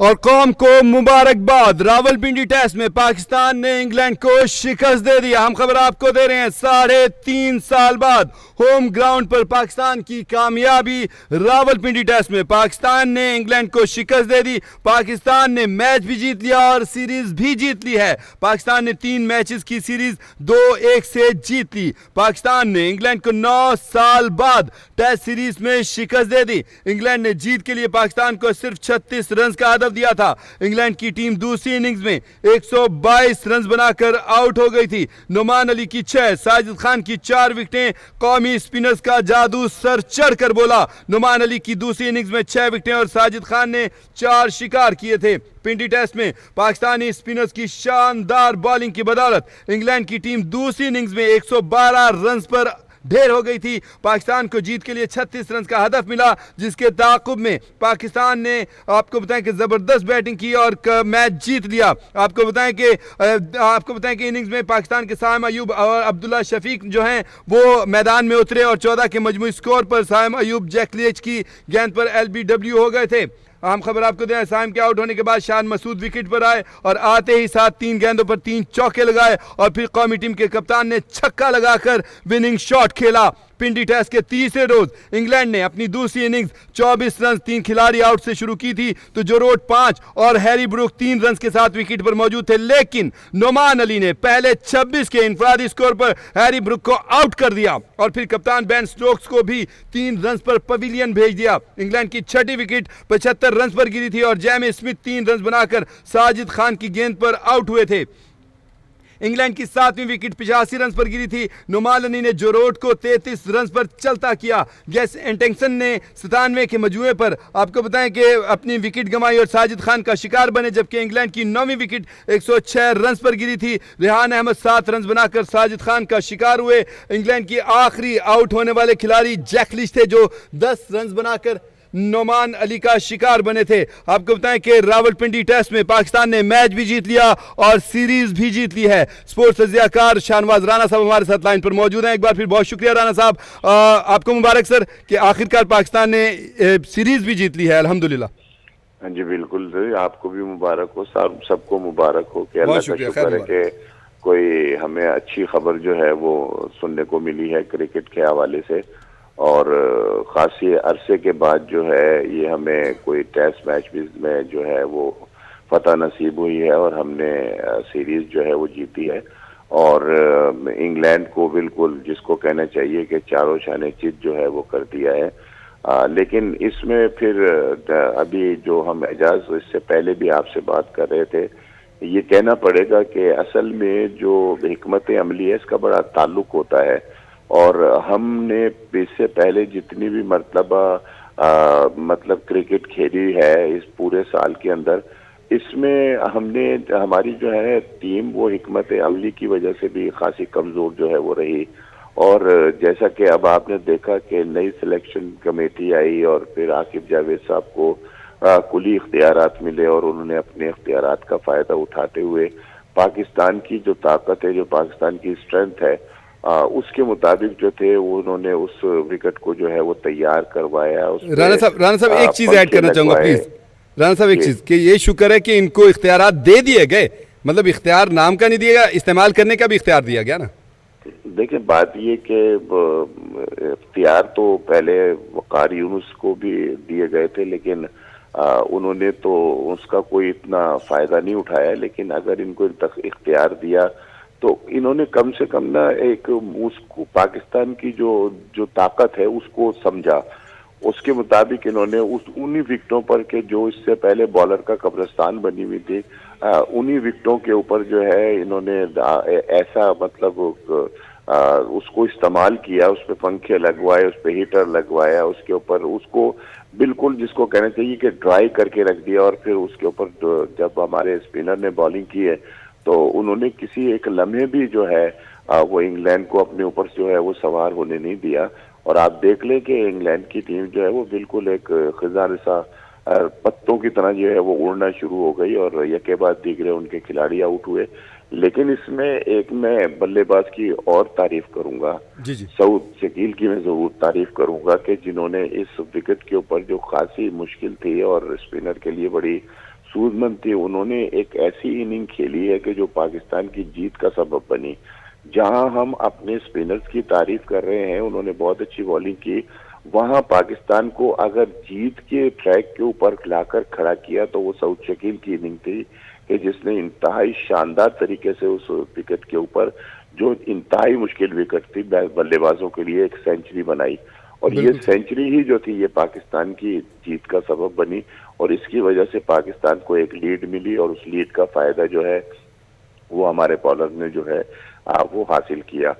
और कौम को मुबारकबाद। रावलपिंडी टेस्ट में पाकिस्तान ने इंग्लैंड को शिकस्त दे दिया। हम खबर आपको दे रहे हैं 3.5 साल बाद होम ग्राउंड पर पाकिस्तान की कामयाबी। रावलपिंडी टेस्ट में पाकिस्तान ने इंग्लैंड को शिकस्त दे दी। पाकिस्तान ने मैच भी जीत लिया और सीरीज भी जीत ली है। पाकिस्तान ने 3 मैचेस की सीरीज 2-1 से जीत ली। पाकिस्तान ने इंग्लैंड को 9 साल बाद टेस्ट सीरीज में शिकस्त दे दी। इंग्लैंड ने जीत के लिए पाकिस्तान को सिर्फ 36 रन का हदफ दिया था। इंग्लैंड की टीम दूसरी इनिंग्स में 122 रन बनाकर आउट हो गई थी। नुमान अली की 6, साजिद खान की 4 विकेटें। कौमी स्पिनर्स का जादू सर चढ़कर बोला। नुमान अली की दूसरी इनिंग्स में 6 विकेटें और साजिद खान ने 4 शिकार किए थे। पिंडी टेस्ट में पाकिस्तानी स्पिनर्स की शानदार बॉलिंग की बदौलत इंग्लैंड की टीम दूसरी इनिंग्स में 112 रन पर ढेर हो गई थी। पाकिस्तान को जीत के लिए 36 रन का हदफ मिला, जिसके ताक़ुब में पाकिस्तान ने आपको बताएं कि ज़बरदस्त बैटिंग की और मैच जीत लिया। आपको बताएं कि इनिंग्स में पाकिस्तान के साइम अयूब और अब्दुल्ला शफीक जो हैं वो मैदान में उतरे और 14 के मजमूई स्कोर पर साइम अयूब जैकलिच की गेंद पर LBW हो गए थे। हम खबर आपको दें, साइम के आउट होने के बाद शान मसूद विकेट पर आए और आते ही साथ 3 गेंदों पर 3 चौके लगाए और फिर कौमी टीम के कप्तान ने छक्का लगाकर विनिंग शॉट खेला। पिंडी टेस्ट के तीसरे रोज इंग्लैंड ने अपनी दूसरी इनिंग्स 24 रन 3 खिलाड़ी आउट से शुरू की थी, तो जो रोड 5 और हैरी ब्रूक 3 रन के साथ विकेट पर मौजूद थे, लेकिन नुमान अली ने पहले 26 के इंफरादी स्कोर पर हैरी ब्रूक को आउट कर दिया और फिर कप्तान बेन स्टोक्स को भी 3 रन पर पवेलियन भेज दिया। इंग्लैंड की छठी विकेट 75 रन पर गिरी थी और जेमी स्मिथ 3 रन बनाकर साजिद खान की गेंद पर आउट हुए थे। इंग्लैंड की 7वीं विकेट 85 रन पर गिरी थी। नुमान अली ने जोरोट को 33 रन पर चलता किया। गेस एंटेंसन ने 97 के मजमूए पर आपको बताएं कि अपनी विकेट गंवाई और साजिद खान का शिकार बने, जबकि इंग्लैंड की 9वीं विकेट 106 रन पर गिरी थी। रेहान अहमद 7 रन बनाकर साजिद खान का शिकार हुए। इंग्लैंड की आखिरी आउट होने वाले खिलाड़ी जैकलिच थे, जो 10 रन बनाकर नुमान अली का शिकार बने थे। आपको बताएं कि रावलपिंडी टेस्ट में पाकिस्तान ने मैच भी जीत लिया और सीरीज भी जीत ली है। स्पोर्ट्स तज्जियाकार शाहनवाज राणा साहब हमारे साथ लाइन पर मौजूद हैं। एक बार फिर बहुत शुक्रिया राणा साहब, आपको मुबारक सर कि आखिरकार पाकिस्तान ने सीरीज भी जीत ली है, अल्हम्दुलिल्लाह। हाँ जी बिल्कुल सर, आपको भी मुबारक हो, सबको मुबारक हो कि अल्लाह का शुक्र है कि कोई हमें अच्छी खबर जो है वो सुनने को मिली है क्रिकेट के हवाले से, और खासी अरसे के बाद जो है ये हमें कोई टेस्ट मैच में जो है वो फतह नसीब हुई है और हमने सीरीज जो है वो जीती है। और इंग्लैंड को बिल्कुल जिसको कहना चाहिए कि चारों शाने चित जो है वो कर दिया है। लेकिन इसमें फिर अभी जो हम एजाज इससे पहले भी आपसे बात कर रहे थे, ये कहना पड़ेगा कि असल में जो हिकमत अमली है इसका बड़ा ताल्लुक होता है। और हमने इससे पहले जितनी भी मतलब क्रिकेट खेली है इस पूरे साल के अंदर, इसमें हमने हमारी जो है टीम वो हिकमत अमली की वजह से भी खासी कमज़ोर जो है वो रही। और जैसा कि अब आपने देखा कि नई सिलेक्शन कमेटी आई और फिर आकिब जावेद साहब को कुली इख्तियारात मिले और उन्होंने अपने इख्तियारात का फ़ायदा उठाते हुए पाकिस्तान की जो ताकत है, जो पाकिस्तान की स्ट्रेंथ है, उसके मुताबिक जो थे वो उन्होंने उस विकेट को जो है वो तैयार करवाया। राणा साहब एक चीज ऐड करना चाहूंगा प्लीज। राणा साहब एक चीज कि ये शुक्र है कि इनको इख्तियारात दे दिए गए, मतलब इख्तियार नाम का नहीं दिया गया, इस्तेमाल करने का भी इख्तियार दिया गया ना। देखिए बात ये कि इख्तियार तो पहले वकार यूनुस को भी दिए गए थे, लेकिन उन्होंने तो उसका कोई इतना फायदा नहीं उठाया। लेकिन अगर इनको इख्तियार दिया तो इन्होंने कम से कम ना एक उसको पाकिस्तान की जो ताकत है उसको समझा, उसके मुताबिक इन्होंने उन्हीं विकेटों पर के जो इससे पहले बॉलर का कब्रिस्तान बनी हुई थी, उन्हीं विकेटों के ऊपर जो है इन्होंने ऐसा मतलब उसको इस्तेमाल किया, उस पर पंखे लगवाए, उस पर हीटर लगवाया, उसके ऊपर उसको बिल्कुल जिसको कहना चाहिए कि ड्राई करके रख दिया। और फिर उसके ऊपर जब हमारे स्पिनर ने बॉलिंग की है तो उन्होंने किसी एक लम्हे भी जो है वो इंग्लैंड को अपने ऊपर जो है वो सवार होने नहीं दिया। और आप देख लें कि इंग्लैंड की टीम जो है वो बिल्कुल एक खिज़ान सा पत्तों की तरह जो है वो उड़ना शुरू हो गई और यके बाद दीगरे उनके खिलाड़ी आउट हुए। लेकिन इसमें एक मैं बल्लेबाज की और तारीफ करूंगा, सऊद शकील की मैं जरूर तारीफ करूंगा कि जिन्होंने इस विकेट के ऊपर जो खासी मुश्किल थी और स्पिनर के लिए बड़ी सूझबूझ थी, उन्होंने एक ऐसी इनिंग खेली है कि जो पाकिस्तान की जीत का सबब बनी। जहां हम अपने स्पिनर्स की तारीफ कर रहे हैं, उन्होंने बहुत अच्छी बॉलिंग की, वहां पाकिस्तान को अगर जीत के ट्रैक के ऊपर लाकर खड़ा किया तो वो सऊद शकील की इनिंग थी कि जिसने इंतहाई शानदार तरीके से उस विकेट के ऊपर, जो इंतहाई मुश्किल विकेट थी बल्लेबाजों के लिए, एक सेंचुरी बनाई। और ये बिल्कुल सही। सेंचुरी ही जो थी ये पाकिस्तान की जीत का सबब बनी, और इसकी वजह से पाकिस्तान को एक लीड मिली, और उस लीड का फायदा जो है वो हमारे बॉलर ने जो है वो हासिल किया।